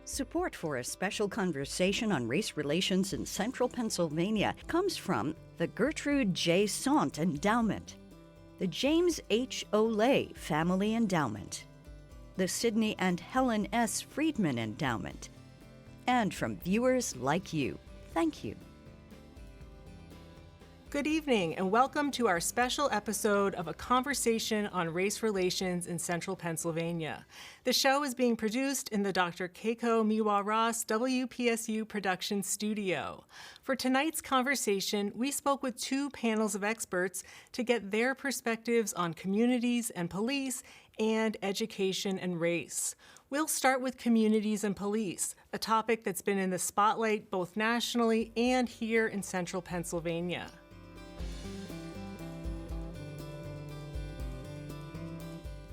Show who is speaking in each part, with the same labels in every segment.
Speaker 1: Support for a special conversation on race relations in central Pennsylvania comes from the Gertrude J. Sandt Endowment, the James H. Olay Family Endowment, the Sidney and Helen S. Friedman Endowment, and from viewers like you. Thank you.
Speaker 2: Good evening, and welcome to our special episode of A Conversation on Race Relations in Central Pennsylvania. The show is being produced in the Dr. Keiko Miwa Ross WPSU production studio. For tonight's conversation, we spoke with two panels of experts to get their perspectives on communities and police and education and race. We'll start with communities and police, a topic that's been in the spotlight both nationally and here in central Pennsylvania.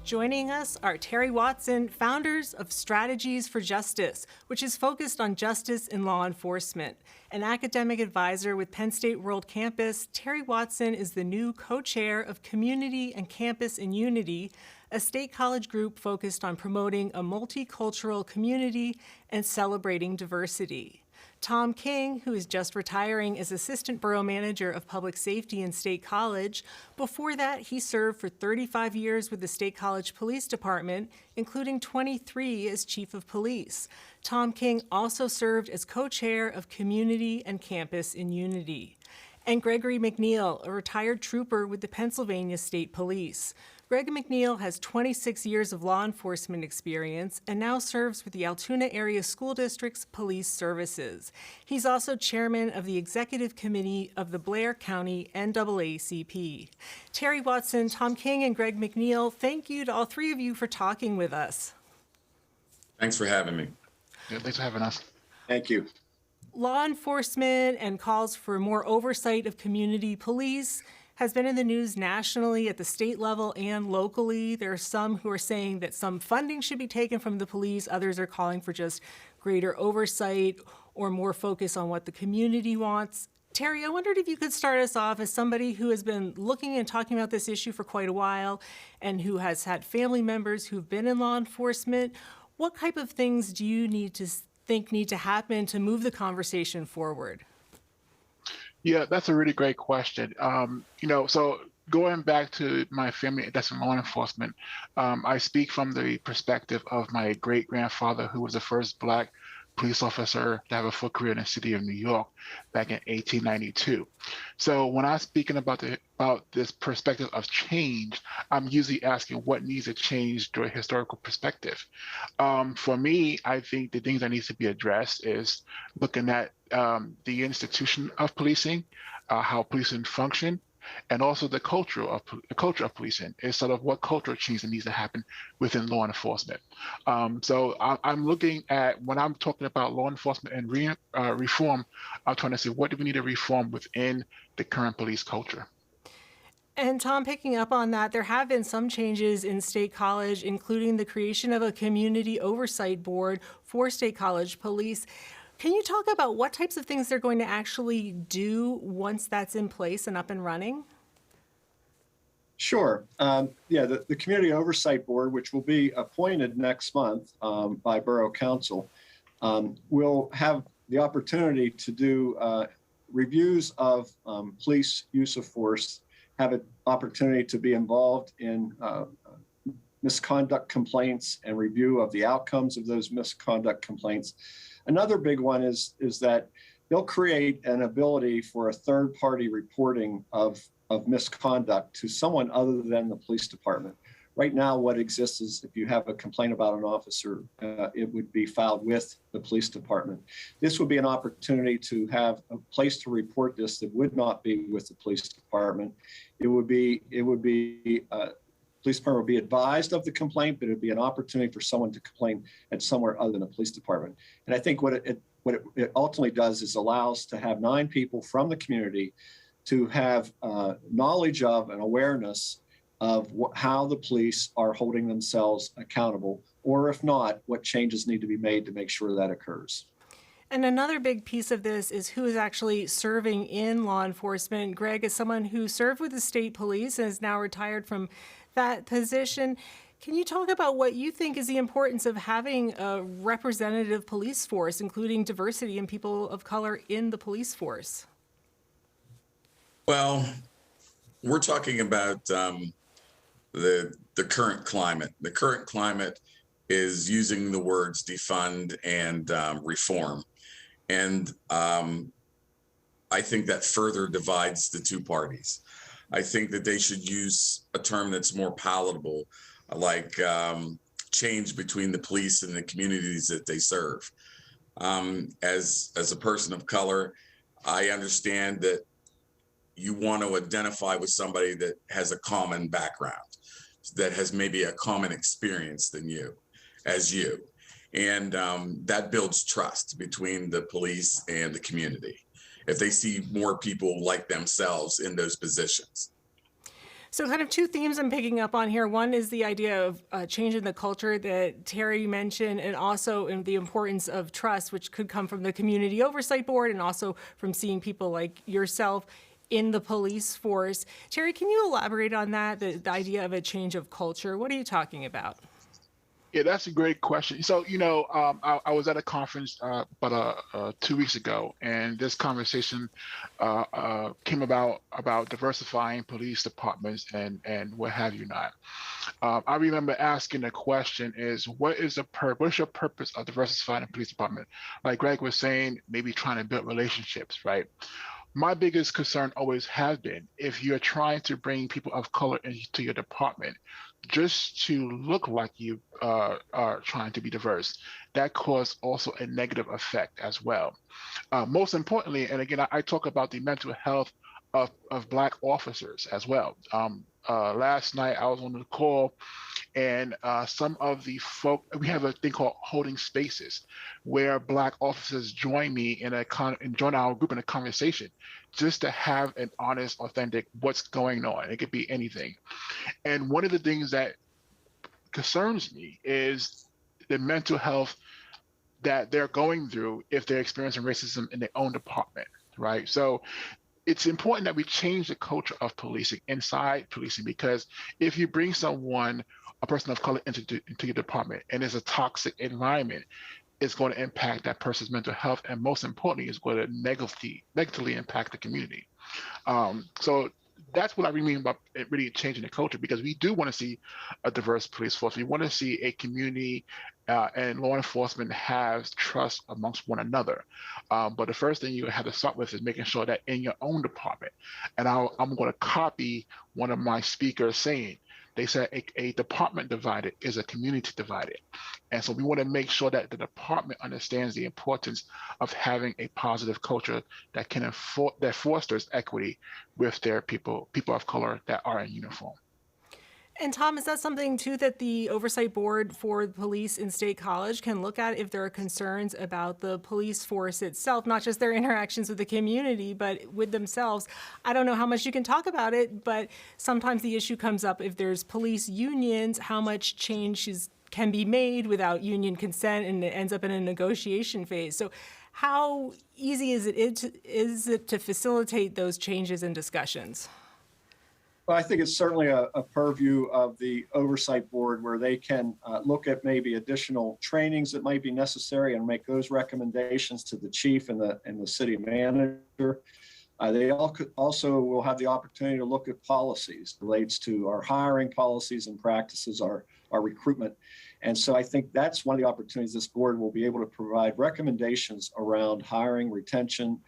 Speaker 2: Joining us are Terry Watson, founders of Strategies for Justice, which is focused on justice in law enforcement. An academic advisor with Penn State World Campus, Terry Watson is the new co-chair of Community and Campus in Unity, a state college group focused on promoting a multicultural community and celebrating diversity. Tom King, who is just retiring as Assistant Borough Manager of Public Safety in State College. Before that, he served for 35 years with the State College Police Department, including 23 as Chief of Police. Tom King also served as co-chair of Community and Campus in Unity. And Gregory McNeil, a retired trooper with the Pennsylvania State Police. Greg McNeil has 26 years of law enforcement experience and now serves with the Altoona Area School District's Police Services. He's also chairman of the executive committee of the Blair County NAACP. Terry Watson, Tom King, and Greg McNeil, thank you to all three of you for talking with us.
Speaker 3: Thanks for having me.
Speaker 4: Yeah, thanks for having us.
Speaker 5: Thank you.
Speaker 2: Law enforcement and calls for more oversight of community police has been in the news nationally at the state level and locally. There are some who are saying that some funding should be taken from the police. Others are calling for just greater oversight or more focus on what the community wants. Terry, I wondered if you could start us off as somebody who has been looking and talking about this issue for quite a while and who has had family members who've been in law enforcement. What type of things do you need to happen to move the conversation forward?
Speaker 4: Yeah, that's a really great question. So going back to my family that's in law enforcement, I speak from the perspective of my great-grandfather, who was the first Black police officer to have a full career in the city of New York back in 1892. So when I'm speaking about this perspective of change, I'm usually asking what needs to change through a historical perspective. For me, I think the things that needs to be addressed is looking at the institution of policing, how policing function, and also the culture of policing is sort of what cultural change that needs to happen within law enforcement. So I'm looking at, when I'm talking about law enforcement and reform, I'm trying to say, what do we need to reform within the current police culture?
Speaker 2: And Tom, picking up on that, there have been some changes in State College, including the creation of a community oversight board for State College police. Can you talk about what types of things they're going to actually do once that's in place and up and running?
Speaker 5: Sure. The Community Oversight Board, which will be appointed next month by Borough Council, will have the opportunity to do reviews of police use of force, have an opportunity to be involved in misconduct complaints and review of the outcomes of those misconduct complaints. Another big one is that they'll create an ability for a third-party reporting of misconduct to someone other than the police department. Right now, what exists is if you have a complaint about an officer, it would be filed with the police department. This would be an opportunity to have a place to report this that would not be with the police department. Police department would be advised of the complaint, but it would be an opportunity for someone to complain at somewhere other than the police department. And I think what it ultimately does is allows to have 9 people from the community to have knowledge of and awareness of how the police are holding themselves accountable, or if not, what changes need to be made to make sure that occurs.
Speaker 2: And another big piece of this is who is actually serving in law enforcement. Greg is someone who served with the state police and is now retired from that position. Can you talk about what you think is the importance of having a representative police force, including diversity and people of color in the police force?
Speaker 3: Well, we're talking about the current climate. The current climate is using the words defund and reform. And I think that further divides the two parties. I think that they should use a term that's more palatable, like change between the police and the communities that they serve. As a person of color, I understand that you want to identify with somebody that has a common background, that has maybe a common experience than you, as you. And that builds trust between the police and the community if they see more people like themselves in those positions.
Speaker 2: So kind of two themes I'm picking up on here. One is the idea of changing the culture that Terry mentioned, and also in the importance of trust, which could come from the Community Oversight Board and also from seeing people like yourself in the police force. Terry, can you elaborate on that, the idea of a change of culture? What are you talking about?
Speaker 4: Yeah, that's a great question. So, I was at a conference about 2 weeks ago, and this conversation came about diversifying police departments and what have you not. I remember asking the question is, what's your purpose of diversifying a police department? Like Greg was saying, maybe trying to build relationships, right? My biggest concern always has been, if you're trying to bring people of color into your department, just to look like you are trying to be diverse, that causes also a negative effect as well. Most importantly, and again, I talk about the mental health of Black officers as well. Last night I was on the call, and some of the folk, we have a thing called holding spaces, where Black officers join me and join our group in a conversation, just to have an honest, authentic, what's going on. It could be anything. And one of the things that concerns me is the mental health that they're going through if they're experiencing racism in their own department, right? So it's important that we change the culture of policing, inside policing, because if you bring a person of color into your department and it's a toxic environment, it's going to impact that person's mental health, and most importantly, it's going to negatively impact the community. So that's what I mean about it really changing the culture, because we do want to see a diverse police force. We want to see a community and law enforcement have trust amongst one another. But the first thing you have to start with is making sure that in your own department, and I'm going to copy one of my speakers saying, they said a department divided is a community divided. And so we want to make sure that the department understands the importance of having a positive culture that fosters equity with their people of color that are in uniform.
Speaker 2: And Tom, is that something too that the Oversight Board for the Police in State College can look at if there are concerns about the police force itself, not just their interactions with the community, but with themselves? I don't know how much you can talk about it, but sometimes the issue comes up if there's police unions, how much change can be made without union consent, and it ends up in a negotiation phase. So how easy is it to facilitate those changes and discussions?
Speaker 5: Well, I think it's certainly a purview of the Oversight Board, where they can look at maybe additional trainings that might be necessary and make those recommendations to the chief and the city manager. They also will have the opportunity to look at policies relates to our hiring policies and practices, our recruitment. And so I think that's one of the opportunities this board will be able to provide recommendations around hiring, retention,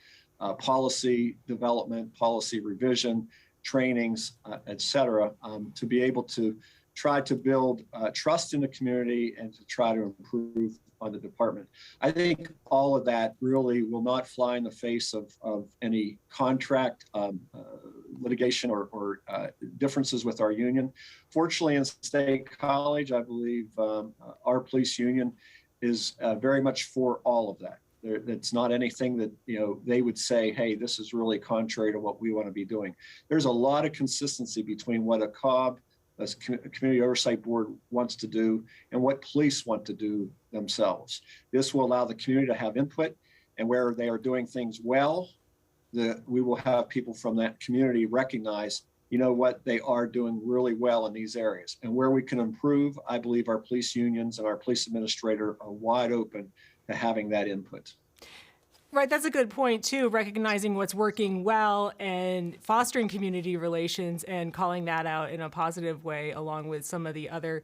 Speaker 5: policy development, policy revision, trainings, et cetera, to be able to try to build trust in the community and to try to improve on the department. I think all of that really will not fly in the face of any contract litigation or differences with our union. Fortunately, in State College, I believe our police union is very much for all of that. It's not anything that they would say, hey, this is really contrary to what we want to be doing. There's a lot of consistency between what a COB, a Community Oversight Board, wants to do and what police want to do themselves. This will allow the community to have input, and where they are doing things well, we will have people from that community recognize you know what, they are doing really well in these areas. And where we can improve, I believe our police unions and our police administrator are wide open to having that input.
Speaker 2: Right, that's a good point too, recognizing what's working well and fostering community relations and calling that out in a positive way, along with some of the other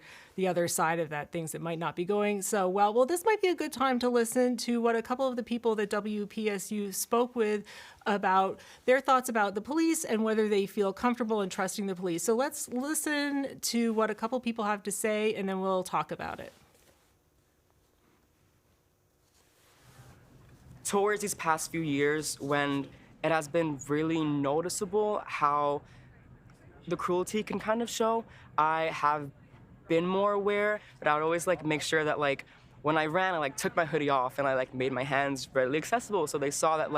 Speaker 2: side of that, things that might not be going so well. Well, this might be a good time to listen to what a couple of the people that WPSU spoke with about their thoughts about the police and whether they feel comfortable in trusting the police. So let's listen to what a couple people have to say, and then we'll talk about it.
Speaker 6: Towards these past few years, when it has been really noticeable how the cruelty can kind of show, I have been more aware, but I would always make sure that when I ran, I took my hoodie off and I made my hands readily accessible, so they saw that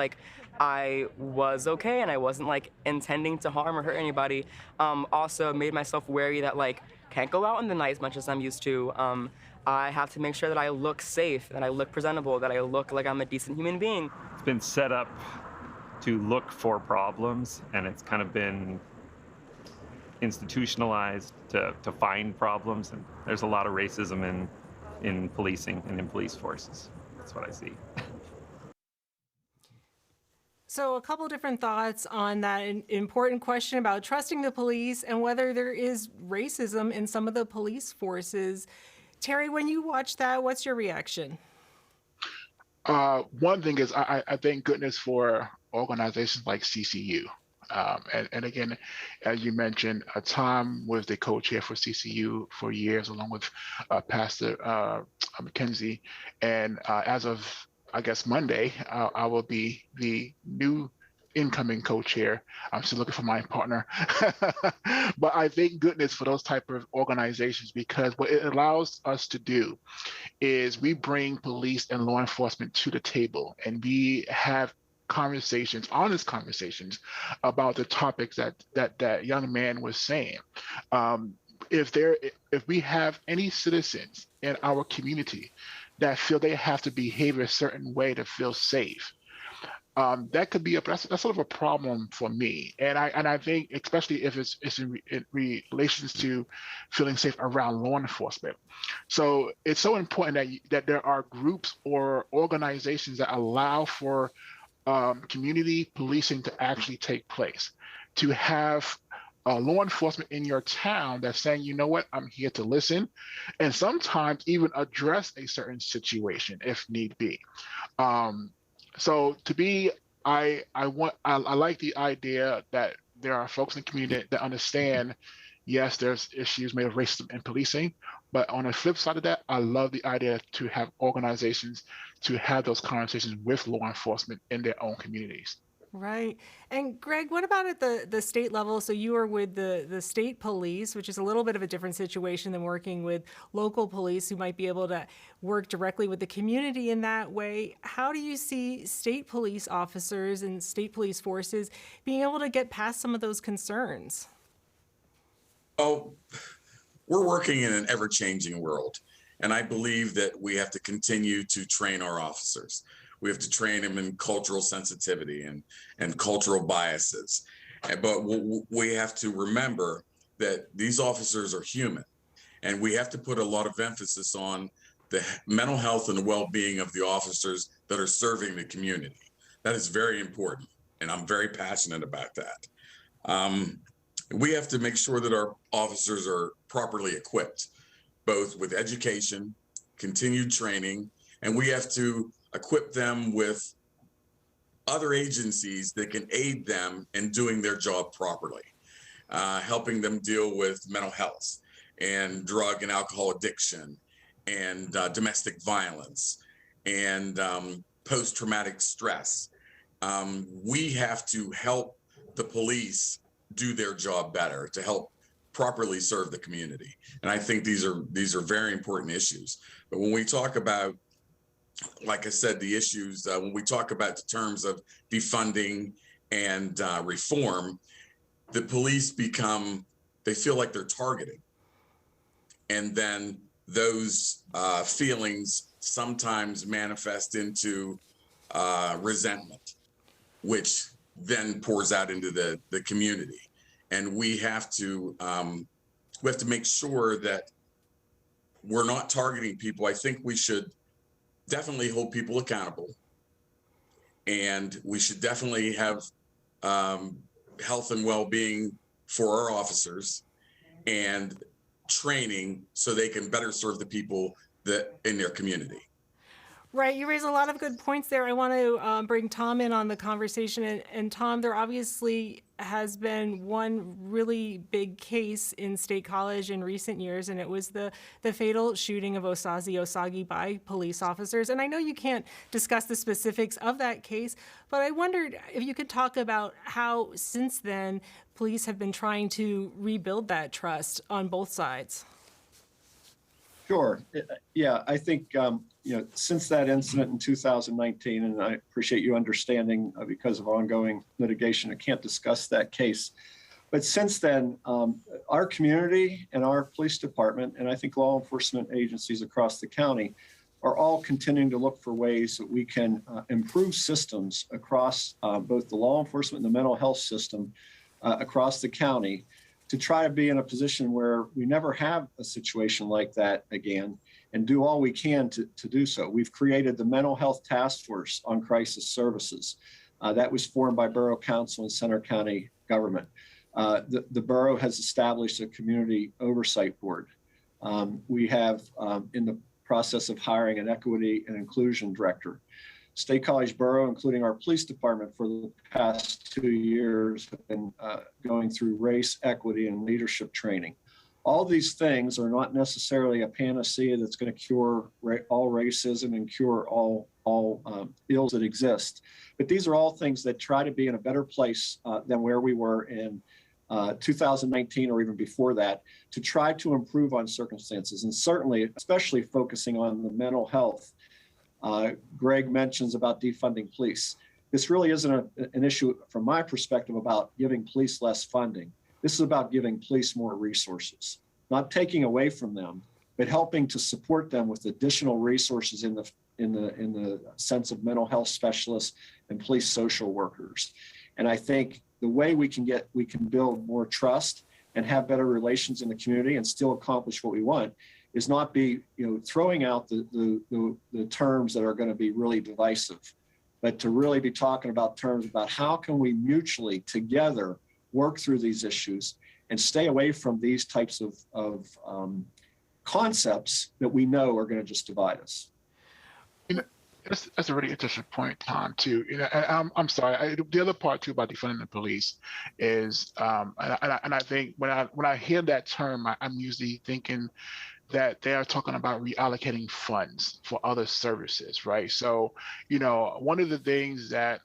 Speaker 6: I was okay and I wasn't intending to harm or hurt anybody. Also made myself wary that can't go out in the night as much as I'm used to. I have to make sure that I look safe, that I look presentable, that I look like I'm a decent human being.
Speaker 7: It's been set up to look for problems, and it's kind of been institutionalized to find problems. And there's a lot of racism in policing and in police forces. That's what I see.
Speaker 2: So a couple different thoughts on that important question about trusting the police and whether there is racism in some of the police forces. Terry, when you watch that, what's your reaction?
Speaker 4: One thing is I thank goodness for organizations like CCU. And again, as you mentioned, Tom was the co-chair for CCU for years, along with Pastor McKenzie. And as of, I guess, Monday, I will be the new incoming co-chair. I'm still looking for my partner. But I thank goodness for those type of organizations, because what it allows us to do is we bring police and law enforcement to the table, and we have conversations, honest conversations about the topics that young man was saying. If we have any citizens in our community that feel they have to behave a certain way to feel safe, that could be that's sort of a problem for me, and I think especially if it's in relations to feeling safe around law enforcement. So it's so important that there are groups or organizations that allow for community policing to actually take place, to have law enforcement in your town that's saying, you know what, I'm here to listen, and sometimes even address a certain situation if need be. So to be, I like the idea that there are folks in the community that understand, yes, there's issues made of racism in policing, but on the flip side of that, I love the idea to have organizations to have those conversations with law enforcement in their own communities.
Speaker 2: Right. And Greg, what about at the state level? So you are with the state police, which is a little bit of a different situation than working with local police who might be able to work directly with the community in that way. How do you see state police officers and state police forces being able to get past some of those concerns?
Speaker 3: Oh, we're working in an ever-changing world, and I believe that we have to continue to train our officers. We have to train them in cultural sensitivity and cultural biases. But we have to remember that these officers are human, and we have to put a lot of emphasis on the mental health and the well-being of the officers that are serving the community. That is very important, and I'm very passionate about that. We have to make sure that our officers are properly equipped, both with education, continued training, and we have to equip them with other agencies that can aid them in doing their job properly, helping them deal with mental health and drug and alcohol addiction and domestic violence and post-traumatic stress. We have to help the police do their job better to help properly serve the community. And I think these are very important issues. But when we talk about, like I said, the issues, when we talk about the terms of defunding and reform, the police they feel like they're targeted. And then those feelings sometimes manifest into resentment, which then pours out into the community. and we have to make sure that we're not targeting people. I think we should definitely hold people accountable, and we should definitely have health and well-being for our officers and training so they can better serve the people that in their community.
Speaker 2: Right, you raise a lot of good points there. I want to bring Tom in on the conversation. And Tom, there obviously has been one really big case in State College in recent years, and it was the fatal shooting of Osaze Osagi by police officers. And I know you can't discuss the specifics of that case, but I wondered if you could talk about how, since then, police have been trying to rebuild that trust on both sides.
Speaker 5: Sure. Yeah, I think, since that incident in 2019, and I appreciate you understanding because of ongoing litigation, I can't discuss that case. But since then, our community and our police department, and I think law enforcement agencies across the county, are all continuing to look for ways that we can improve systems across both the law enforcement and the mental health system across the county, to try to be in a position where we never have a situation like that again, and do all we can to do so. We've created the Mental Health Task Force on Crisis Services. That was formed by Borough Council and Center County government. The borough has established a community oversight board. We have in the process of hiring an equity and inclusion director. State College Borough, including our police department, for the past 2 years have been going through race, equity, and leadership training. All these things are not necessarily a panacea that's going to cure all racism and cure all ills that exist. But these are all things that try to be in a better place than where we were in 2019 or even before that, to try to improve on circumstances, and certainly, especially focusing on the mental health. Greg mentions about defunding police. This really isn't an issue from my perspective about giving police less funding. This is about giving police more resources, not taking away from them, but helping to support them with additional resources in the sense of mental health specialists and police social workers. And I think the way we can build more trust and have better relations in the community and still accomplish what we want is not be throwing out the terms that are going to be really divisive, but to really be talking about terms about how can we mutually together work through these issues and stay away from these types of concepts that we know are going to just divide us.
Speaker 4: That's a really interesting point, Tom, too. And I'm sorry. The other part too about defunding the police is, and I think when I hear that term, I'm usually thinking that they are talking about reallocating funds for other services, right? So, one of the things that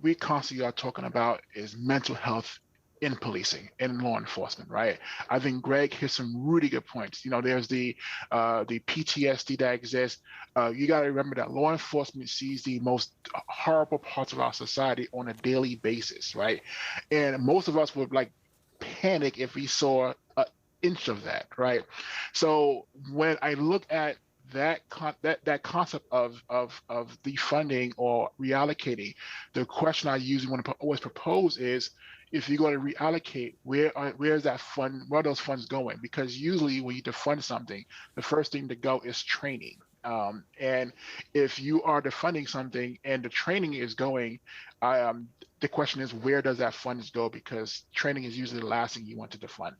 Speaker 4: we constantly are talking about is mental health in policing, in law enforcement, right? I think Greg hit some really good points. There's the PTSD that exists. You got to remember that law enforcement sees the most horrible parts of our society on a daily basis, right? And most of us would panic if we saw an inch of that, right? So when I look at that concept of defunding or reallocating, the question I usually want to always propose is, if you're going to reallocate, where is that fund? Where are those funds going? Because usually when you defund something, the first thing to go is training. And if you are defunding something and the training is going, the question is, where does that funds go? Because training is usually the last thing you want to defund.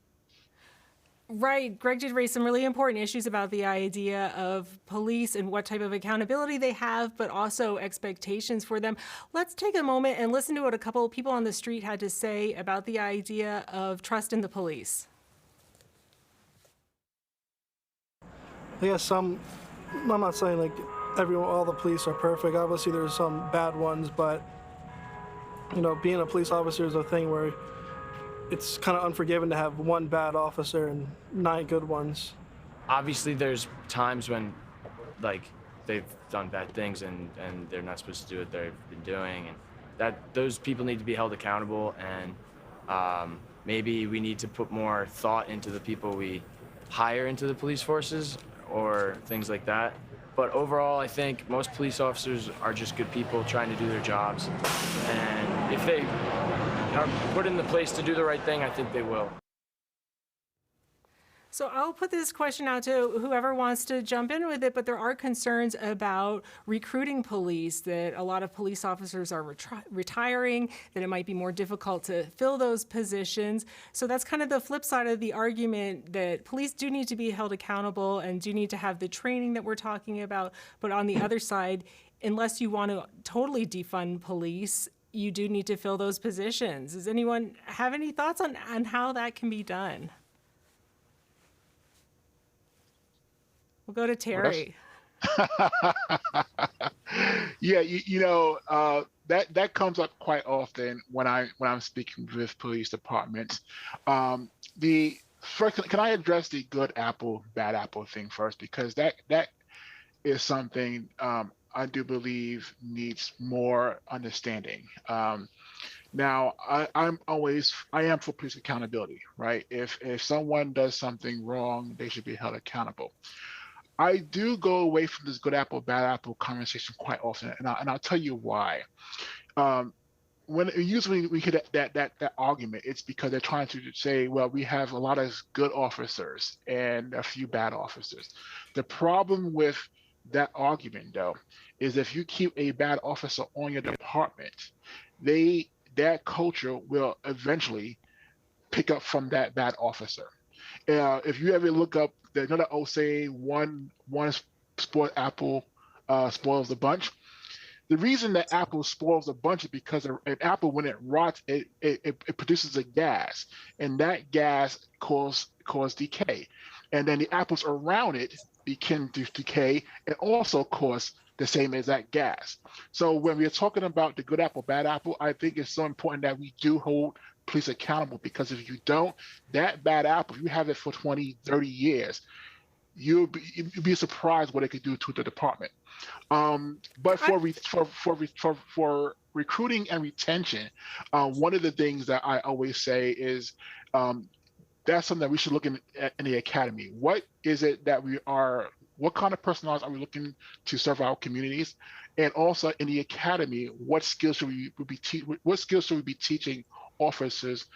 Speaker 2: Right. Greg did raise some really important issues about the idea of police and what type of accountability they have, but also expectations for them. Let's take a moment and listen to what a couple of people on the street had to say about the idea of trust in the police.
Speaker 8: Yes, I'm not saying all the police are perfect. Obviously there's some bad ones, but being a police officer is a thing where it's kind of unforgiving to have one bad officer and 9 good ones.
Speaker 9: Obviously, there's times when, they've done bad things and they're not supposed to do what they've been doing, and that those people need to be held accountable. And maybe we need to put more thought into the people we hire into the police forces or things like that. But overall, I think most police officers are just good people trying to do their jobs. And if are put in the place to do the right thing, I think they will.
Speaker 2: So I'll put this question out to whoever wants to jump in with it, but there are concerns about recruiting police, that a lot of police officers are retiring, that it might be more difficult to fill those positions. So that's kind of the flip side of the argument, that police do need to be held accountable and do need to have the training that we're talking about. But on the other side, unless you want to totally defund police, you do need to fill those positions. Does anyone have any thoughts on how that can be done? We'll go to Terry.
Speaker 4: Yeah, that comes up quite often when I'm speaking with police departments. The first, can I address the good apple, bad apple thing first, because that is something I do believe needs more understanding. Now, I am for police accountability, right? If someone does something wrong, they should be held accountable. I do go away from this good apple, bad apple conversation quite often, and I'll tell you why. When usually we hit that argument, it's because they're trying to say, well, we have a lot of good officers and a few bad officers. The problem with that argument, though, is if you keep a bad officer on your department, that culture will eventually pick up from that bad officer. If you ever look up another old saying, one spoiled apple spoils the bunch. The reason that apple spoils the bunch is because an apple, when it rots, it produces a gas, and that gas cause decay, and then the apples around it begin to decay and also cause the same as that gas. So when we're talking about the good apple, bad apple, I think it's so important that we do hold police accountable, because if you don't, that bad apple, if you have it for 20, 30 years, you'd be surprised what it could do to the department. But for recruiting and retention, one of the things that I always say is that's something that we should look in the academy. What is it that what kind of personnel are we looking to serve our communities? And also in the academy, what skills should we be teaching officers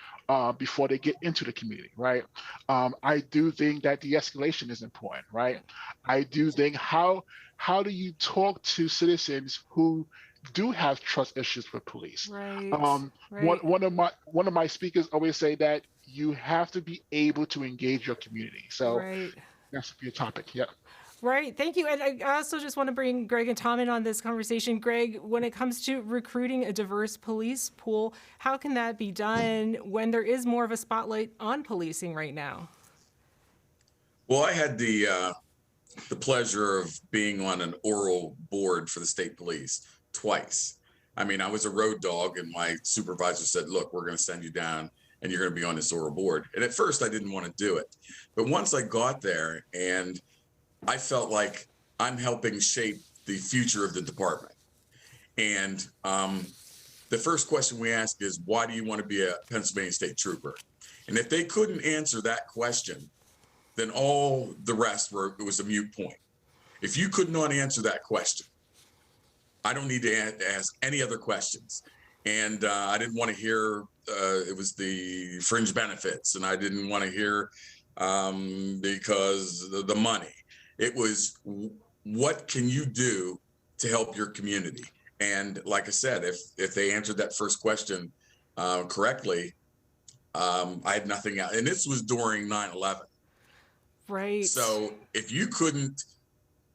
Speaker 4: before they get into the community, right? I do think that de-escalation is important, right? I do think how do you talk to citizens who do have trust issues with police?
Speaker 2: Right.
Speaker 4: Right. One of my speakers always say that you have to be able to engage your community. So that's your topic. Yeah.
Speaker 2: Right. Thank you. And I also just want to bring Greg and Tom in on this conversation. Greg, when it comes to recruiting a diverse police pool, how can that be done when there is more of a spotlight on policing right now?
Speaker 3: Well, I had the pleasure of being on an oral board for the state police twice. I mean, I was a road dog, and my supervisor said, look, we're going to send you down and you're going to be on this oral board. And at first I didn't want to do it. But once I got there, and I felt like I'm helping shape the future of the department. And the first question we ask is, why do you want to be a Pennsylvania State Trooper? And if they couldn't answer that question, then all the rest it was a moot point. If you could not answer that question, I don't need to ask any other questions. And I didn't want to hear it was the fringe benefits, and I didn't want to hear because the money. It was, what can you do to help your community? And like I said, if they answered that first question correctly, I had nothing else. And this was during 9/11.
Speaker 2: Right.
Speaker 3: So if you couldn't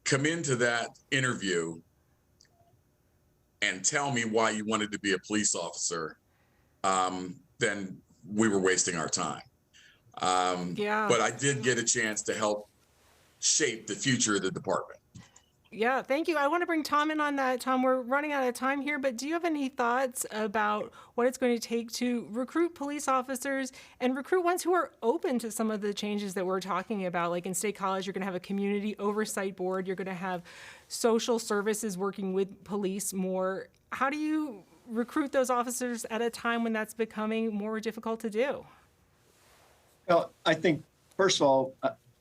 Speaker 3: come into that interview and tell me why you wanted to be a police officer, then we were wasting our time. But I did get a chance to help shape the future of the department.
Speaker 2: Yeah, thank you. I want to bring Tom in on that. Tom, we're running out of time here, but do you have any thoughts about what it's going to take to recruit police officers and recruit ones who are open to some of the changes that we're talking about? Like in State College, you're going to have a community oversight board. You're going to have social services working with police more. How do you recruit those officers at a time when that's becoming more difficult to do?
Speaker 5: Well, I think, first of all,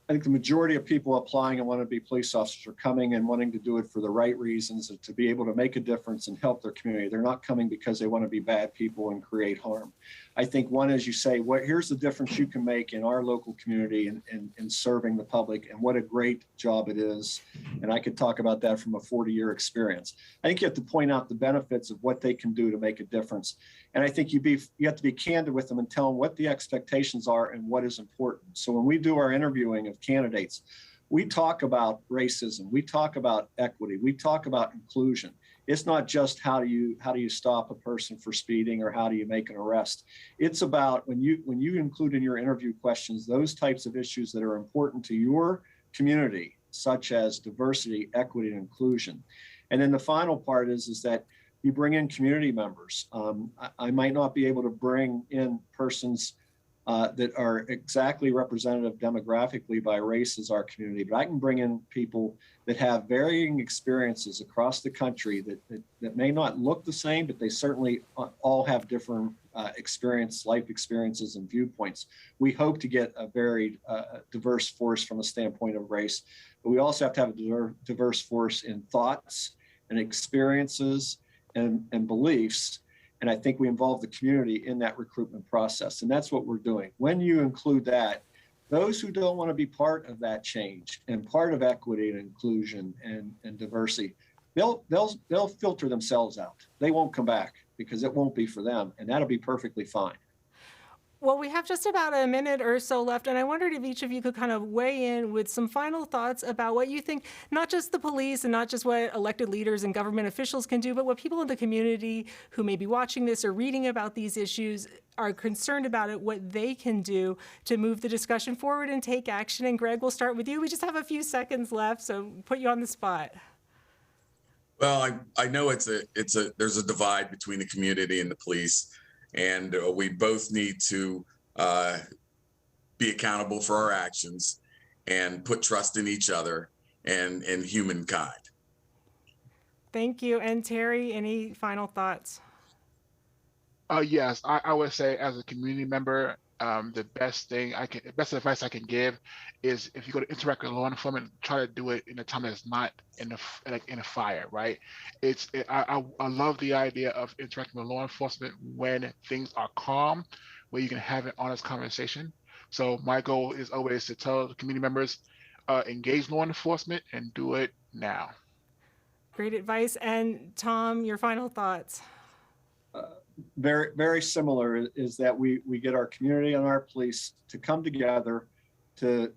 Speaker 5: I think the majority of people applying and want to be police officers are coming and wanting to do it for the right reasons and to be able to make a difference and help their community. They're not coming because they want to be bad people and create harm. I think one is you say, here's the difference you can make in our local community in serving the public, and what a great job it is. And I could talk about that from a 40-year experience. I think you have to point out the benefits of what they can do to make a difference. And I think you have to be candid with them and tell them what the expectations are and what is important. So when we do our interviewing of candidates, we talk about racism, we talk about equity, we talk about inclusion. It's not just how do you stop a person for speeding or how do you make an arrest. It's about when you include in your interview questions those types of issues that are important to your community, such as diversity, equity, and inclusion. And then the final part is that you bring in community members. I might not be able to bring in persons that are exactly representative demographically by race as our community, but I can bring in people that have varying experiences across the country that may not look the same, but they certainly all have different life experiences and viewpoints. We hope to get a very diverse force from a standpoint of race, but we also have to have a diverse force in thoughts and experiences and beliefs. And I think we involve the community in that recruitment process. And that's what we're doing. When you include that, those who don't want to be part of that change and part of equity and inclusion and diversity, they'll filter themselves out. They won't come back because it won't be for them. And that'll be perfectly fine.
Speaker 2: Well, we have just about a minute or so left, and I wondered if each of you could kind of weigh in with some final thoughts about what you think, not just the police and not just what elected leaders and government officials can do, but what people in the community who may be watching this or reading about these issues are concerned about it, what they can do to move the discussion forward and take action. And Greg, we'll start with you. We just have a few seconds left, so put you on the spot.
Speaker 3: Well, I know there's a divide between the community and the police. And we both need to be accountable for our actions and put trust in each other and in humankind. Thank you.
Speaker 2: And Terry, any final thoughts?
Speaker 4: Yes, I would say as a community member, the best advice I can give is if you go to interact with law enforcement, try to do it in a time that's not in a fire, right? I love the idea of interacting with law enforcement when things are calm, where you can have an honest conversation. So my goal is always to tell the community members, engage law enforcement and do it now.
Speaker 2: Great advice. And Tom, your final thoughts?
Speaker 5: Very, very similar is that we get our community and our police to come together to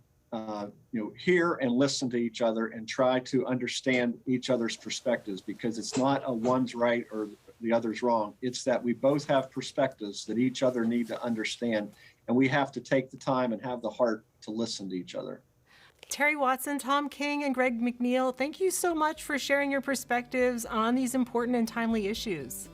Speaker 5: hear and listen to each other and try to understand each other's perspectives, because it's not a one's right or the other's wrong. It's that we both have perspectives that each other need to understand, and we have to take the time and have the heart to listen to each other.
Speaker 2: Terry Watson, Tom King, and Greg McNeil, thank you so much for sharing your perspectives on these important and timely issues.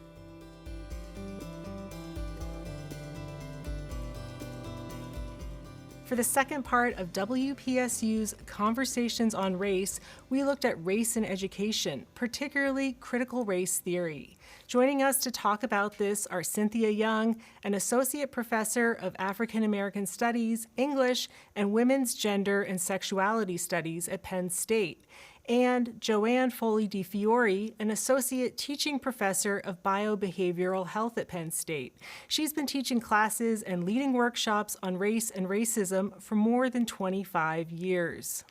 Speaker 2: For the second part of WPSU's Conversations on Race, we looked at race in education, particularly critical race theory. Joining us to talk about this are Cynthia Young, an associate professor of African American Studies, English, and Women's Gender and Sexuality Studies at Penn State, and Joanne Foley DiFiore, an associate teaching professor of biobehavioral health at Penn State. She's been teaching classes and leading workshops on race and racism for more than 25 years.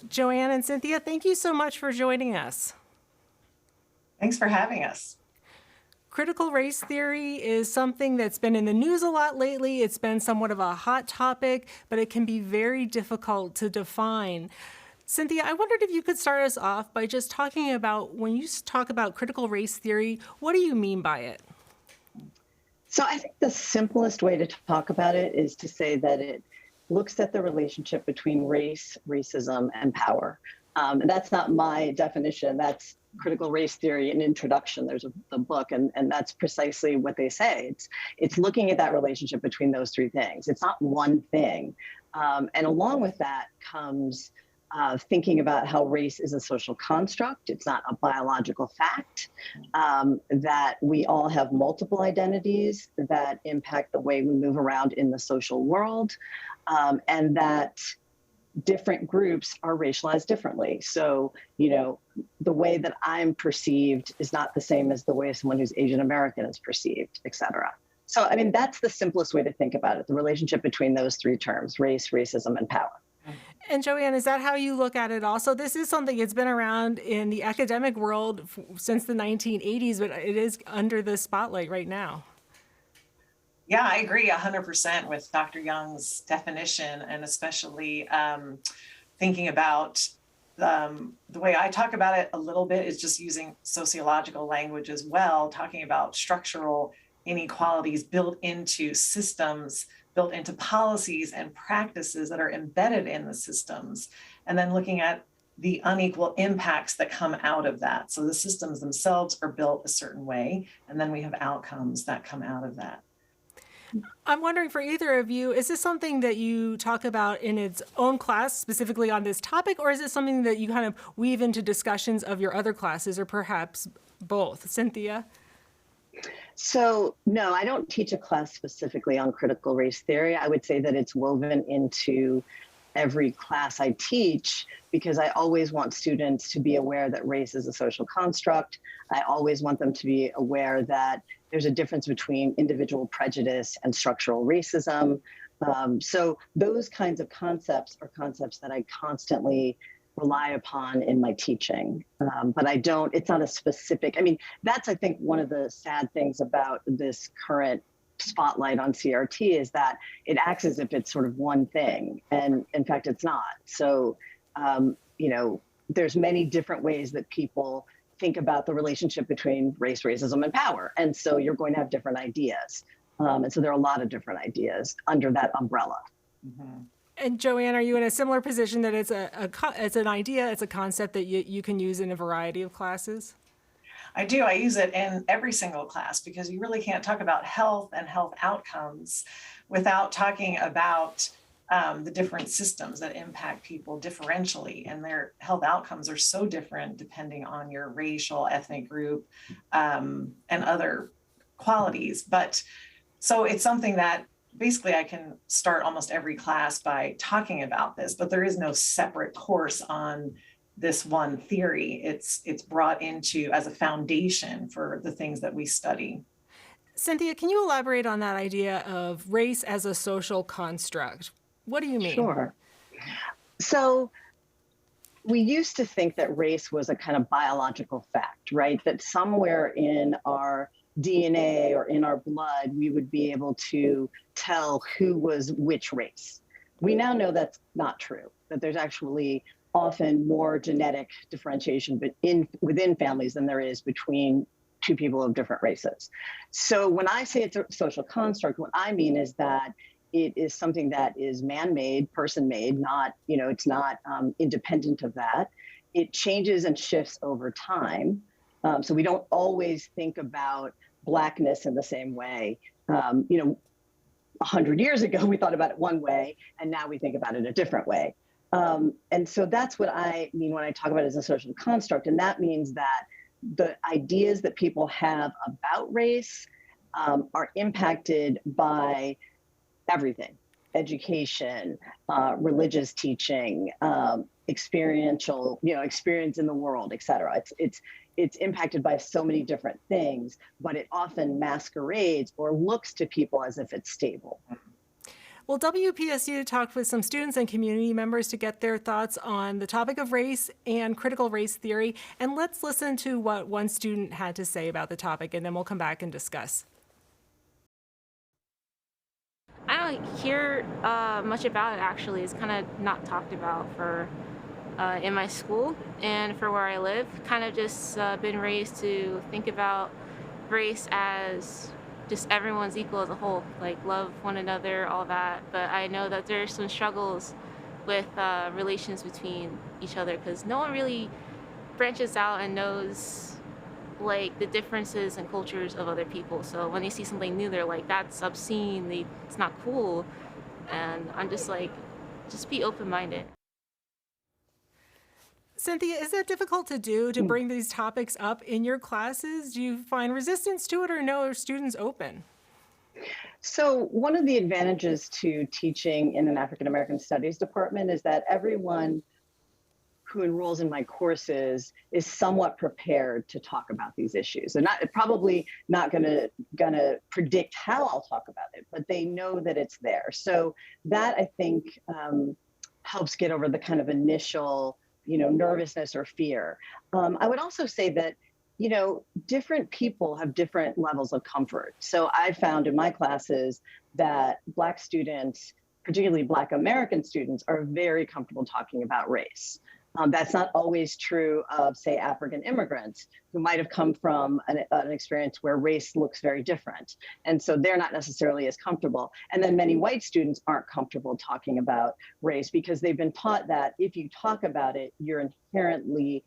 Speaker 2: Joanne and Cynthia, thank you so much for joining us.
Speaker 10: Thanks for having us.
Speaker 2: Critical race theory is something that's been in the news a lot lately. It's been somewhat of a hot topic, but it can be very difficult to define. Cynthia, I wondered if you could start us off by just talking about, when you talk about critical race theory, what do you mean by it?
Speaker 10: So I think the simplest way to talk about it is to say that it looks at the relationship between race, racism, and power. And that's not my definition. That's critical race theory, an introduction. There's the book, and that's precisely what they say. It's looking at that relationship between those three things. It's not one thing. And along with that comes thinking about how race is a social construct. It's not a biological fact, that we all have multiple identities that impact the way we move around in the social world, and that different groups are racialized differently. So, the way that I'm perceived is not the same as the way someone who's Asian American is perceived, et cetera. So, I mean, that's the simplest way to think about it, the relationship between those three terms, race, racism, and power.
Speaker 2: And Joanne, is that how you look at it also? This is something that's been around in the academic world since the 1980s, but it is under the spotlight right now.
Speaker 11: Yeah, I agree 100% with Dr. Young's definition, and especially thinking about the way I talk about it a little bit is just using sociological language as well, talking about structural inequalities built into systems, built into policies and practices that are embedded in the systems, and then looking at the unequal impacts that come out of that. So the systems themselves are built a certain way, and then we have outcomes that come out of that.
Speaker 2: I'm wondering for either of you, is this something that you talk about in its own class specifically on this topic, or is it something that you kind of weave into discussions of your other classes, or perhaps both? Cynthia?
Speaker 10: So, no, I don't teach a class specifically on critical race theory. I would say that it's woven into every class I teach because I always want students to be aware that race is a social construct. I always want them to be aware that there's a difference between individual prejudice and structural racism. So those kinds of concepts are concepts that I constantly rely upon in my teaching. But it's not a specific, that's, I think, one of the sad things about this current spotlight on CRT is that it acts as if it's sort of one thing. And in fact, it's not. So, there's many different ways that people think about the relationship between race, racism, and power. And so you're going to have different ideas. And so there are a lot of different ideas under that umbrella.
Speaker 11: Mm-hmm.
Speaker 2: And Joanne, are you in a similar position that it's an idea, it's a concept that you can use in a variety of classes?
Speaker 11: I do. I use it in every single class because you really can't talk about health and health outcomes without talking about the different systems that impact people differentially, and their health outcomes are so different depending on your racial, ethnic group, and other qualities. But so it's something that basically I can start almost every class by talking about this, but there is no separate course on this one theory. It's brought into as a foundation for the things that we study.
Speaker 2: Cynthia, can you elaborate on that idea of race as a social construct? What do you mean?
Speaker 10: Sure. So we used to think that race was a kind of biological fact, right? That somewhere in our DNA or in our blood, we would be able to tell who was which race. We now know that's not true, that there's actually often more genetic differentiation within families than there is between two people of different races. So when I say it's a social construct, what I mean is that it is something that is man-made, person-made, not, it's not independent of that. It changes and shifts over time. So we don't always think about Blackness in the same way. 100 years ago, we thought about it one way, and now we think about it a different way. And so that's what I mean when I talk about it as a social construct. And that means that the ideas that people have about race are impacted by everything: education, religious teaching, experiential, experience in the world, et cetera. It's impacted by so many different things, but it often masquerades or looks to people as if it's stable.
Speaker 2: Well, WPSU talked with some students and community members to get their thoughts on the topic of race and critical race theory. And let's listen to what one student had to say about the topic, and then we'll come back and discuss.
Speaker 12: I don't hear much about it, actually. It's kind of not talked about in my school and for where I live. Kind of just been raised to think about race as just everyone's equal as a whole, like love one another, all that. But I know that there's some struggles with relations between each other because no one really branches out and knows like the differences and cultures of other people. So when they see something new, they're like, that's obscene, it's not cool. And I'm just like, just be open-minded.
Speaker 2: Cynthia, is that difficult to do, to bring these topics up in your classes? Do you find resistance to it, or no, are students open?
Speaker 10: So one of the advantages to teaching in an African American Studies department is that everyone who enrolls in my courses is somewhat prepared to talk about these issues. They're not probably not gonna predict how I'll talk about it, but they know that it's there. So that I think helps get over the kind of initial, nervousness or fear. I would also say that, different people have different levels of comfort. So I found in my classes that Black students, particularly Black American students, are very comfortable talking about race. That's not always true of, say, African immigrants who might have come from an experience where race looks very different. And so they're not necessarily as comfortable. And then many white students aren't comfortable talking about race because they've been taught that if you talk about it, you're inherently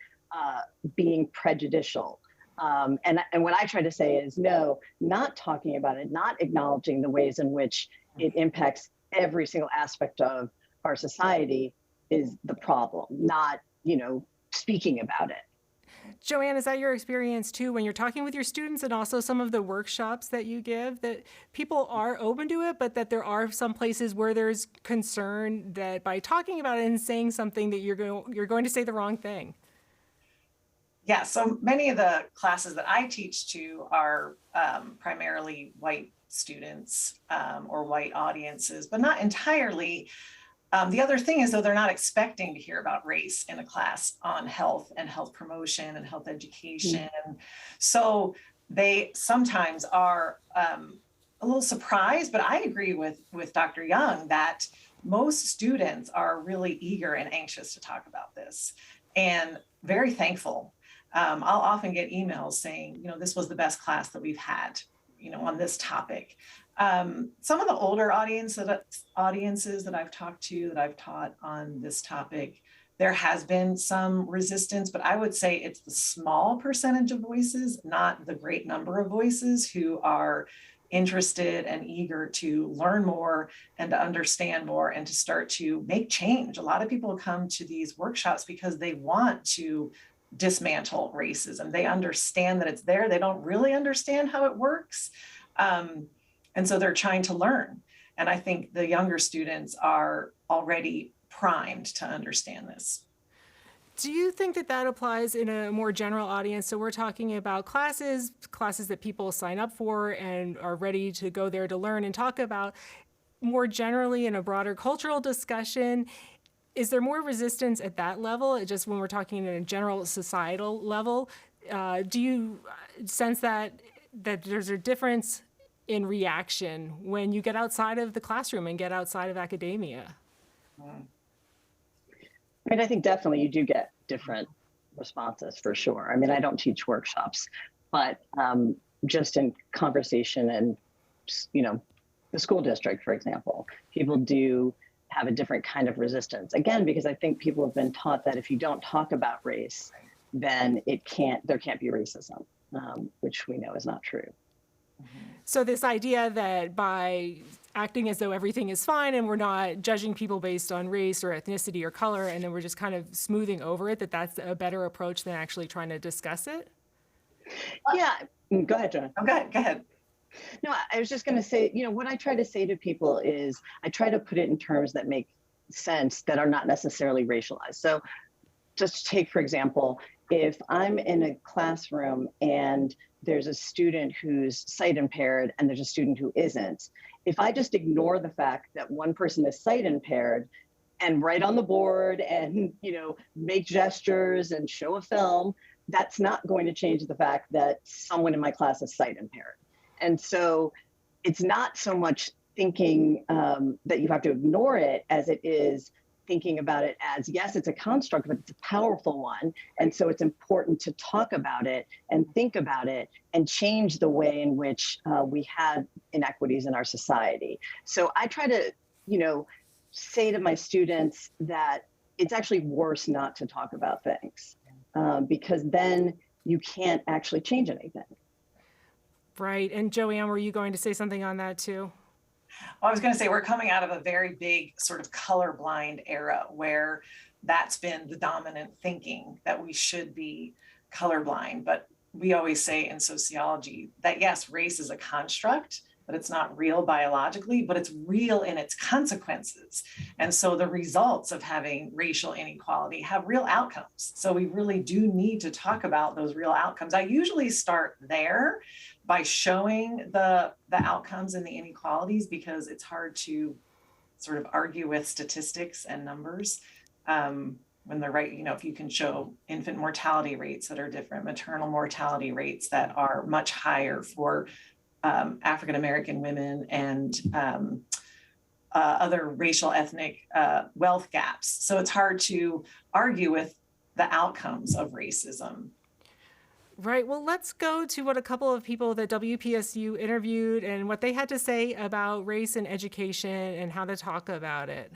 Speaker 10: being prejudicial. And what I try to say is, no, not talking about it, not acknowledging the ways in which it impacts every single aspect of our society is the problem, not, speaking about it.
Speaker 2: Joanne, is that your experience too, when you're talking with your students and also some of the workshops that you give, that people are open to it, but that there are some places where there's concern that by talking about it and saying something that you're going to say the wrong thing?
Speaker 11: Yeah, so many of the classes that I teach to are primarily white students or white audiences, but not entirely. The other thing is, though, they're not expecting to hear about race in a class on health and health promotion and health education. So they sometimes are a little surprised, but I agree with Dr. Young that most students are really eager and anxious to talk about this and very thankful. I'll often get emails saying, this was the best class that we've had, on this topic. Some of the older audiences that I've talked to, that I've taught on this topic, there has been some resistance, but I would say it's the small percentage of voices, not the great number of voices who are interested and eager to learn more and to understand more and to start to make change. A lot of people come to these workshops because they want to dismantle racism. They understand that it's there. They don't really understand how it works. And so they're trying to learn. And I think the younger students are already primed to understand this.
Speaker 2: Do you think that applies in a more general audience? So we're talking about classes that people sign up for and are ready to go there to learn and talk about. More generally, in a broader cultural discussion, is there more resistance at that level, just when we're talking at a general societal level? Do you sense that there's a difference in reaction when you get outside of the classroom and get outside of academia?
Speaker 10: I think definitely you do get different responses for sure. I don't teach workshops, but just in conversation and, the school district, for example, people do have a different kind of resistance. Again, because I think people have been taught that if you don't talk about race, then there can't be racism, which we know is not true.
Speaker 2: So this idea that by acting as though everything is fine and we're not judging people based on race or ethnicity or color, and then we're just kind of smoothing over it, that's a better approach than actually trying to discuss it?
Speaker 10: Yeah, go ahead, John.
Speaker 11: Oh, go ahead.
Speaker 10: No, I was just going to say, what I try to say to people is I try to put it in terms that make sense, that are not necessarily racialized. So just take, for example, if I'm in a classroom and there's a student who's sight impaired and there's a student who isn't, if I just ignore the fact that one person is sight impaired and write on the board and, make gestures and show a film, that's not going to change the fact that someone in my class is sight impaired. And so it's not so much thinking that you have to ignore it as it is thinking about it as, yes, it's a construct, but it's a powerful one. And so it's important to talk about it and think about it and change the way in which we have inequities in our society. So I try to, say to my students that it's actually worse not to talk about things because then you can't actually change anything.
Speaker 2: Right. And Joanne, were you going to say something on that too?
Speaker 11: Well, I was going to say we're coming out of a very big sort of colorblind era where that's been the dominant thinking, that we should be colorblind. But we always say in sociology that, yes, race is a construct, but it's not real biologically, but it's real in its consequences. And so the results of having racial inequality have real outcomes. So we really do need to talk about those real outcomes. I usually start there by showing the outcomes and the inequalities, because it's hard to sort of argue with statistics and numbers. When they're right, if you can show infant mortality rates that are different, maternal mortality rates that are much higher for African-American women and other racial ethnic wealth gaps. So it's hard to argue with the outcomes of racism.
Speaker 2: Right. Well, let's go to what a couple of people that WPSU interviewed and what they had to say about race and education and how to talk about it.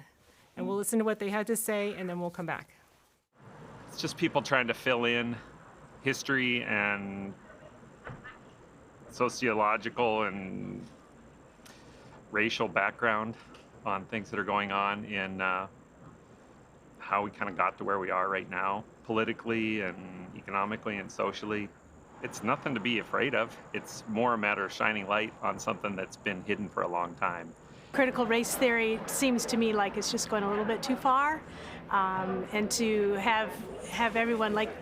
Speaker 2: And we'll listen to what they had to say, and then we'll come back.
Speaker 7: It's just people trying to fill in history and sociological and racial background on things that are going on in how we kind of got to where we are right now, politically and economically and socially. It's nothing to be afraid of. It's more a matter of shining light on something that's been hidden for a long time.
Speaker 13: Critical race theory seems to me like it's just going a little bit too far, and to have everyone, like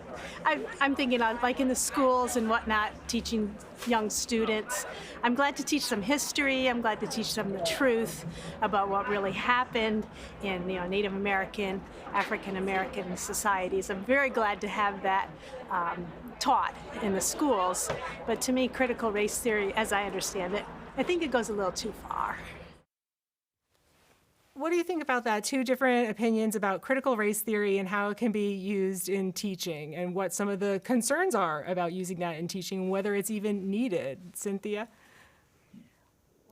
Speaker 13: I'm thinking of, like in the schools and whatnot, teaching young students. I'm glad to teach them history. I'm glad to teach them the truth about what really happened in Native American, African American societies. I'm very glad to have that taught in the schools. But to me, critical race theory, as I understand it, I think it goes a little too far.
Speaker 2: What do you think about that? Two different opinions about critical race theory and how it can be used in teaching, and what some of the concerns are about using that in teaching, whether it's even needed. Cynthia?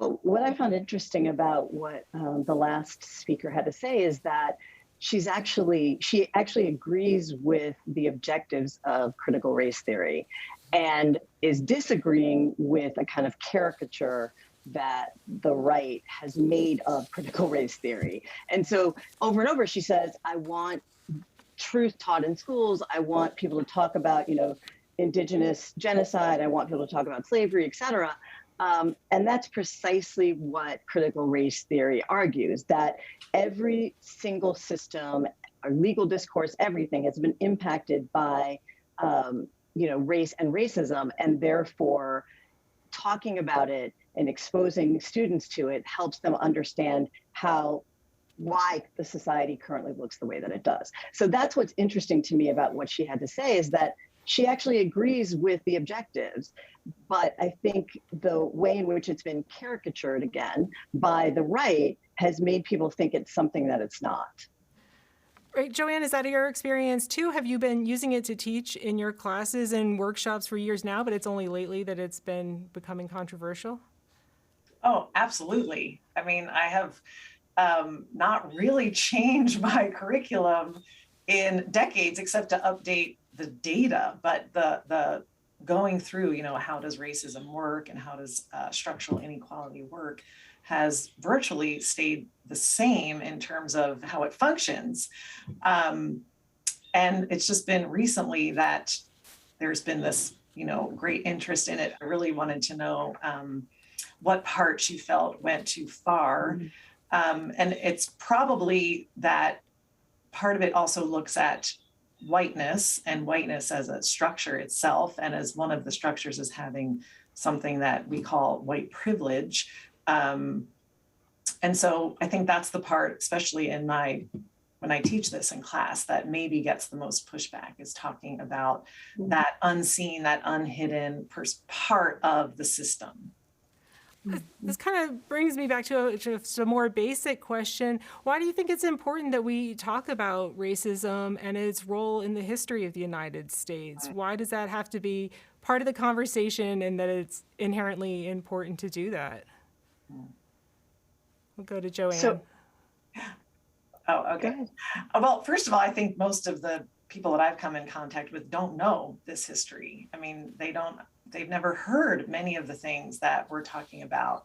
Speaker 10: Well, what I found interesting about what the last speaker had to say is that she actually agrees with the objectives of critical race theory and is disagreeing with a kind of caricature that the right has made of critical race theory. And so over and over, she says, I want truth taught in schools. I want people to talk about, indigenous genocide. I want people to talk about slavery, et cetera. And that's precisely what critical race theory argues, that every single system, our legal discourse, everything has been impacted by, race and racism, and therefore talking about it and exposing students to it helps them understand why the society currently looks the way that it does. So that's what's interesting to me about what she had to say, is that she actually agrees with the objectives, but I think the way in which it's been caricatured again by the right has made people think it's something that it's not.
Speaker 2: Right, Joanne, is that your experience too? Have you been using it to teach in your classes and workshops for years now, but it's only lately that it's been becoming controversial?
Speaker 11: Oh, absolutely. I mean, I have not really changed my curriculum in decades, except to update the data, but the going through, how does racism work and how does structural inequality work has virtually stayed the same in terms of how it functions. And it's just been recently that there's been this, great interest in it. I really wanted to know what part she felt went too far. And it's probably that part of it also looks at whiteness and whiteness as a structure itself, and as one of the structures as having something that we call white privilege. And so I think that's the part, especially when I teach this in class, that maybe gets the most pushback, is talking about that unseen, that unhidden part of the system.
Speaker 2: This kind of brings me back to a more basic question. Why do you think it's important that we talk about racism and its role in the history of the United States? Why does that have to be part of the conversation, and that it's inherently important to do that? We'll go to Joanne.
Speaker 11: Okay. Well, first of all, I think most of the people that I've come in contact with don't know this history. I mean, they've never heard many of the things that we're talking about,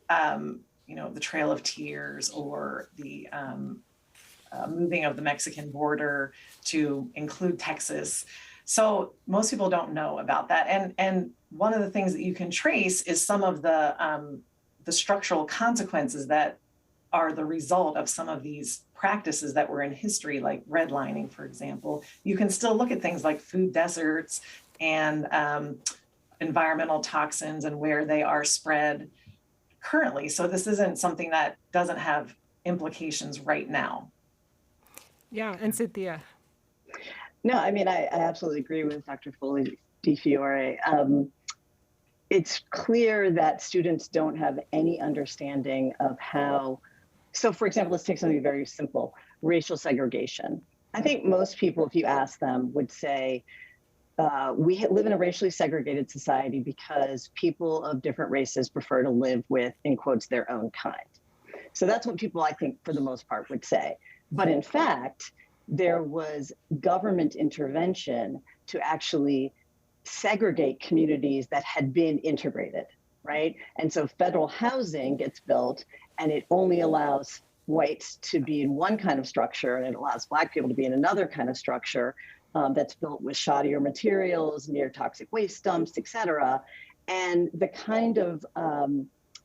Speaker 11: the Trail of Tears, or the moving of the Mexican border to include Texas. So most people don't know about that. And one of the things that you can trace is some of the the structural consequences that are the result of some of these practices that were in history, like redlining, for example, you can still look at things like food deserts and environmental toxins and where they are spread currently. So this isn't something that doesn't have implications right now.
Speaker 2: Yeah, and Cynthia.
Speaker 10: No, I mean, I absolutely agree with Dr. Foley Di Fiore. It's clear that students don't have any understanding of how, so for example, let's take something very simple, racial segregation. I think most people, if you ask them, would say, we live in a racially segregated society because people of different races prefer to live with, in quotes, their own kind. So that's what people, I think, for the most part, would say. But in fact, there was government intervention to actually segregate communities that had been integrated, right? And so federal housing gets built and it only allows whites to be in one kind of structure and it allows Black people to be in another kind of structure that's built with shoddier materials, near toxic waste dumps, et cetera. And the kind of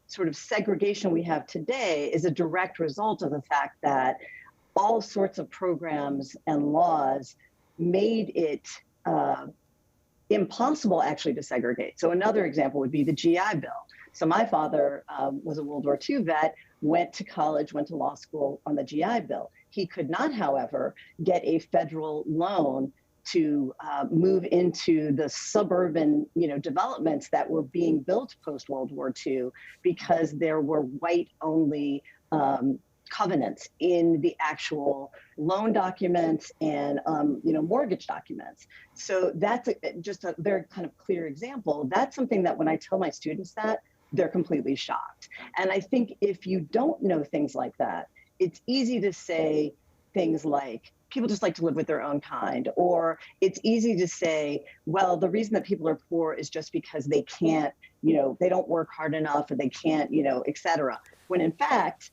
Speaker 10: sort of segregation we have today is a direct result of the fact that all sorts of programs and laws made it impossible actually to segregate. So another example would be the GI Bill. So my father was a World War II vet, went to college, went to law school on the GI Bill. He could not, however, get a federal loan to move into the suburban, developments that were being built post-World War II because there were white-only covenants in the actual loan documents and mortgage documents. So that's just a very kind of clear example. That's something that when I tell my students that, they're completely shocked. And I think if you don't know things like that, it's easy to say things like, people just like to live with their own kind, or it's easy to say, well, the reason that people are poor is just because they can't, they don't work hard enough or they can't, et cetera. When in fact,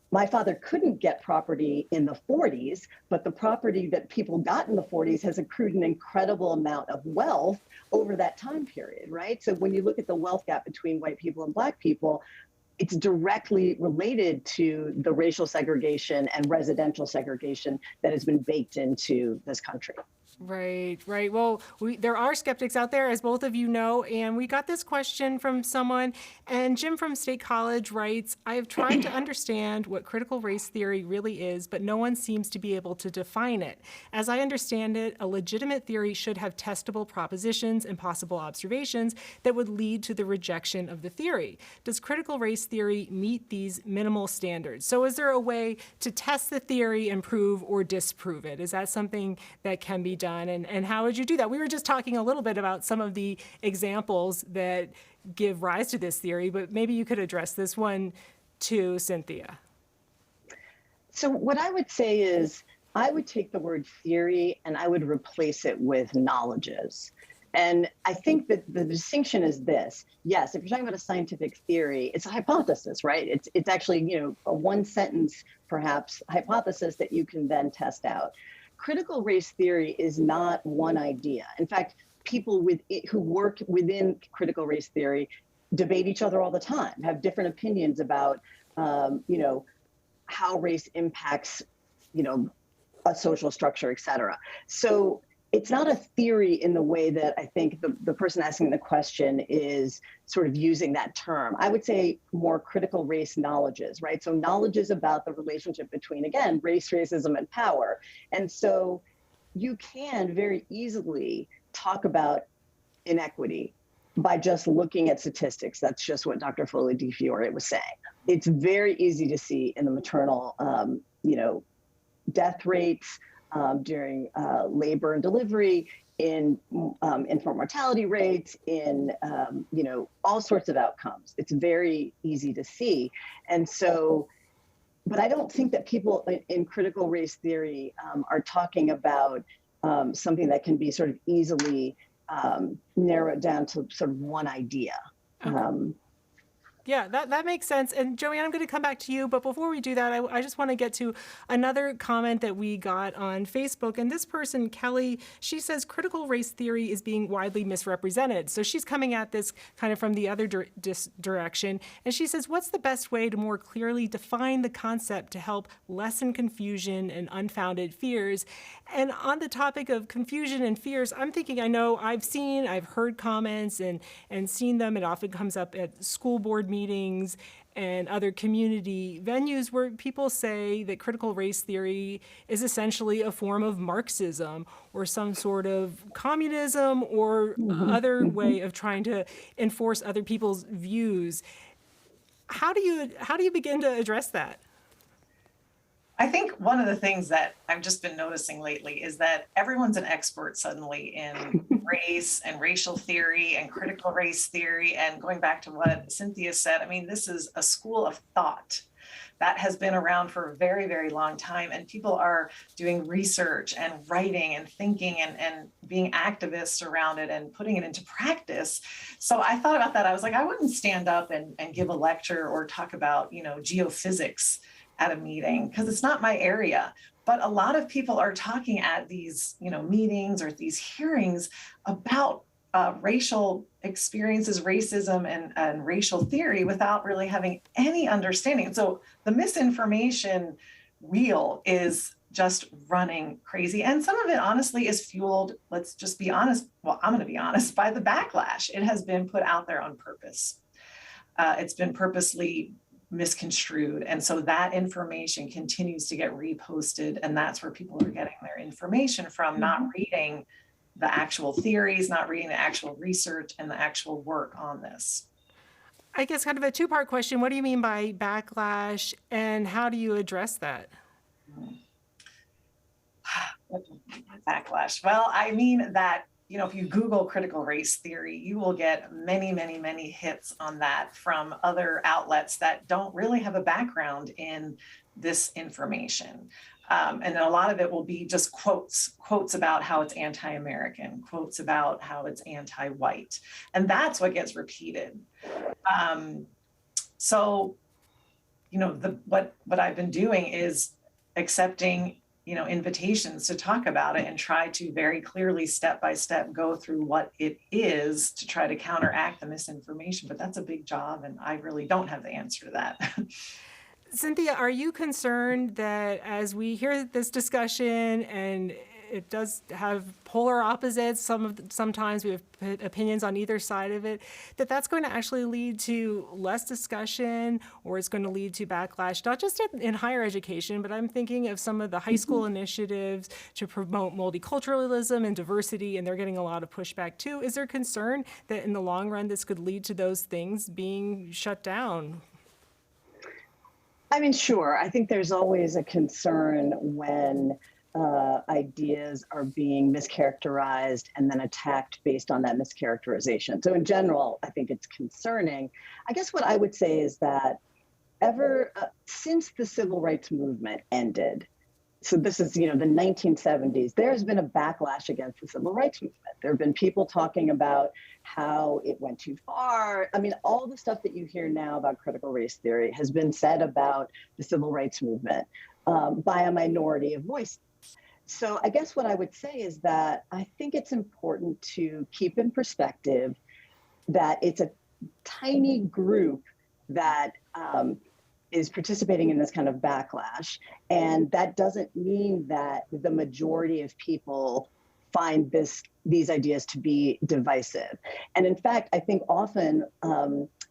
Speaker 10: my father couldn't get property in the 40s, but the property that people got in the 40s has accrued an incredible amount of wealth over that time period, right? So when you look at the wealth gap between white people and Black people, it's directly related to the racial segregation and residential segregation that has been baked into this country.
Speaker 2: Right. Well, there are skeptics out there, as both of you know, and we got this question from someone, and Jim from State College writes, I have tried to understand what critical race theory really is, but no one seems to be able to define it. As I understand it, a legitimate theory should have testable propositions and possible observations that would lead to the rejection of the theory. Does critical race theory meet these minimal standards? So is there a way to test the theory and prove or disprove it? Is that something that can be done? And how would you do that? We were just talking a little bit about some of the examples that give rise to this theory, but maybe you could address this one too, Cynthia.
Speaker 10: So what I would say is I would take the word theory and I would replace it with knowledges. And I think that the distinction is this. Yes, if you're talking about a scientific theory, it's a hypothesis, right? It's actually, a one sentence, perhaps, hypothesis that you can then test out. Critical race theory is not one idea. In fact, people who work within critical race theory debate each other all the time, have different opinions about, how race impacts, a social structure, et cetera. So it's not a theory in the way that I think the person asking the question is sort of using that term. I would say more critical race knowledges, right? So knowledges about the relationship between, again, race, racism, and power. And so you can very easily talk about inequity by just looking at statistics. That's just what Dr. Foley Di Fiore was saying. It's very easy to see in the maternal, death rates, during labor and delivery, in infant mortality rates, in all sorts of outcomes. It's very easy to see. And so, but I don't think that people in critical race theory are talking about something that can be sort of easily narrowed down to sort of one idea.
Speaker 2: Yeah, that makes sense. And Joanne, I'm going to come back to you. But before we do that, I just want to get to another comment that we got on Facebook. And this person, Kelly, she says critical race theory is being widely misrepresented. So she's coming at this kind of from the other direction. And she says, what's the best way to more clearly define the concept to help lessen confusion and unfounded fears? And on the topic of confusion and fears, I'm thinking, I know I've heard comments and seen them. It often comes up at school board meetings and other community venues where people say that critical race theory is essentially a form of Marxism or some sort of communism or other way of trying to enforce other people's views. How do you begin to address that?
Speaker 11: I think one of the things that I've just been noticing lately is that everyone's an expert suddenly in race and racial theory and critical race theory. And going back to what Cynthia said, I mean, this is a school of thought that has been around for a very, very long time. And people are doing research and writing and thinking and being activists around it and putting it into practice. So I thought about that. I was like, I wouldn't stand up and give a lecture or talk about, geophysics at a meeting, because it's not my area. But a lot of people are talking at these, meetings or these hearings about racial experiences, racism and racial theory without really having any understanding. So the misinformation wheel is just running crazy. And some of it honestly is fueled, let's just be honest, well, I'm going to be honest, by the backlash. It has been put out there on purpose. It's been purposely misconstrued. And so that information continues to get reposted. And that's where people are getting their information from, not reading the actual theories, not reading the actual research and the actual work on this.
Speaker 2: I guess kind of a two-part question. What do you mean by backlash and how do you address that?
Speaker 11: Backlash. Well, I mean that, if you Google critical race theory, you will get many, many, many hits on that from other outlets that don't really have a background in this information. And a lot of it will be just quotes about how it's anti-American, quotes about how it's anti-white. And that's what gets repeated. So, what I've been doing is accepting invitations to talk about it and try to very clearly step by step go through what it is to try to counteract the misinformation. But that's a big job, and I really don't have the answer to that.
Speaker 2: Cynthia, are you concerned that as we hear this discussion and it does have polar opposites, sometimes we have opinions on either side of it, that's going to actually lead to less discussion or it's going to lead to backlash, not just in higher education, but I'm thinking of some of the high school initiatives to promote multiculturalism and diversity, and they're getting a lot of pushback too. Is there concern that in the long run this could lead to those things being shut down?
Speaker 10: I mean, sure. I think there's always a concern when ideas are being mischaracterized and then attacked based on that mischaracterization. So in general, I think it's concerning. I guess what I would say is that since the civil rights movement ended, so this is, the 1970s, there's been a backlash against the civil rights movement. There have been people talking about how it went too far. I mean, all the stuff that you hear now about critical race theory has been said about the civil rights movement by a minority of voices. So I guess what I would say is that I think it's important to keep in perspective that it's a tiny group that is participating in this kind of backlash. And that doesn't mean that the majority of people find these ideas to be divisive. And in fact, I think often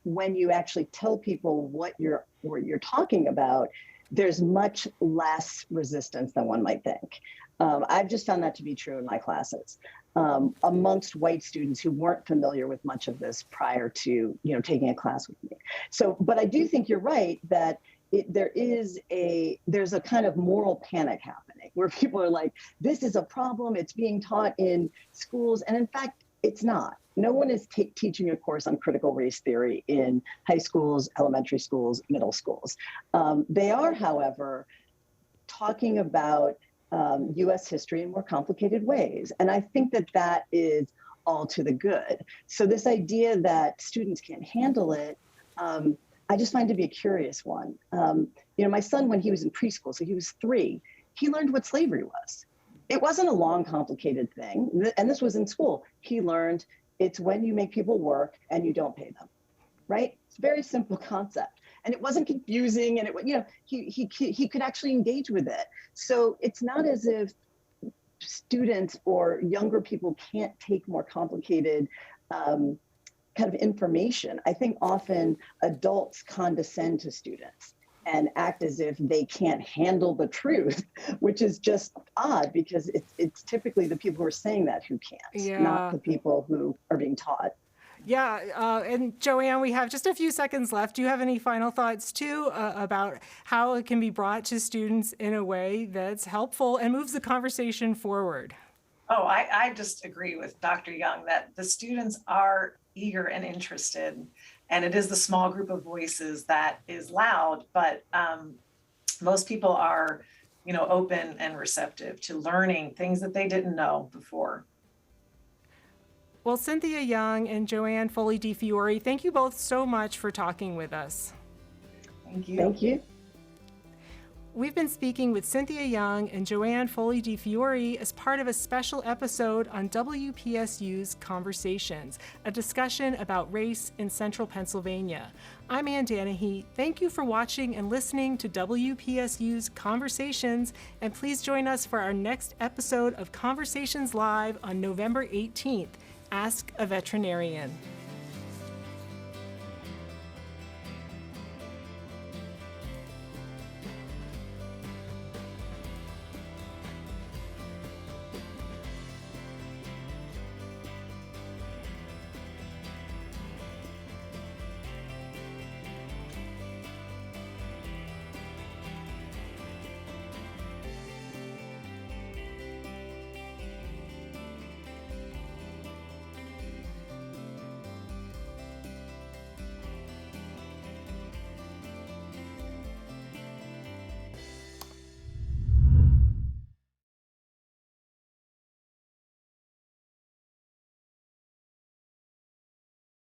Speaker 10: when you actually tell people what you're talking about, there's much less resistance than one might think. I've just found that to be true in my classes amongst white students who weren't familiar with much of this prior to taking a class with me. So, but I do think you're right that there's a kind of moral panic happening where people are like, this is a problem, it's being taught in schools, and in fact, it's not. No one is teaching a course on critical race theory in high schools, elementary schools, middle schools. They are, however, talking about U.S. history in more complicated ways. And I think that is all to the good. So this idea that students can't handle it, I just find it to be a curious one. My son, when he was in preschool, so he was 3, he learned what slavery was. It wasn't a long, complicated thing. And this was in school. He learned it's when you make people work and you don't pay them, right? It's a very simple concept. And it wasn't confusing, and he could actually engage with it. So it's not as if students or younger people can't take more complicated kind of information. I think often adults condescend to students and act as if they can't handle the truth, which is just odd because it's typically the people who are saying that who can't, not the people who are being taught.
Speaker 2: Yeah, and Joanne, we have just a few seconds left. Do you have any final thoughts, too, about how it can be brought to students in a way that's helpful and moves the conversation forward?
Speaker 11: Oh, I just agree with Dr. Young that the students are eager and interested, and it is the small group of voices that is loud, but most people are, open and receptive to learning things that they didn't know before.
Speaker 2: Well, Cynthia Young and Joanne Foley DiFiore, thank you both so much for talking with us.
Speaker 11: Thank you.
Speaker 10: Thank you.
Speaker 2: We've been speaking with Cynthia Young and Joanne Foley DiFiore as part of a special episode on WPSU's Conversations, a discussion about race in central Pennsylvania. I'm Ann Danahy. Thank you for watching and listening to WPSU's Conversations, and please join us for our next episode of Conversations Live on November 18th. Ask a Veterinarian.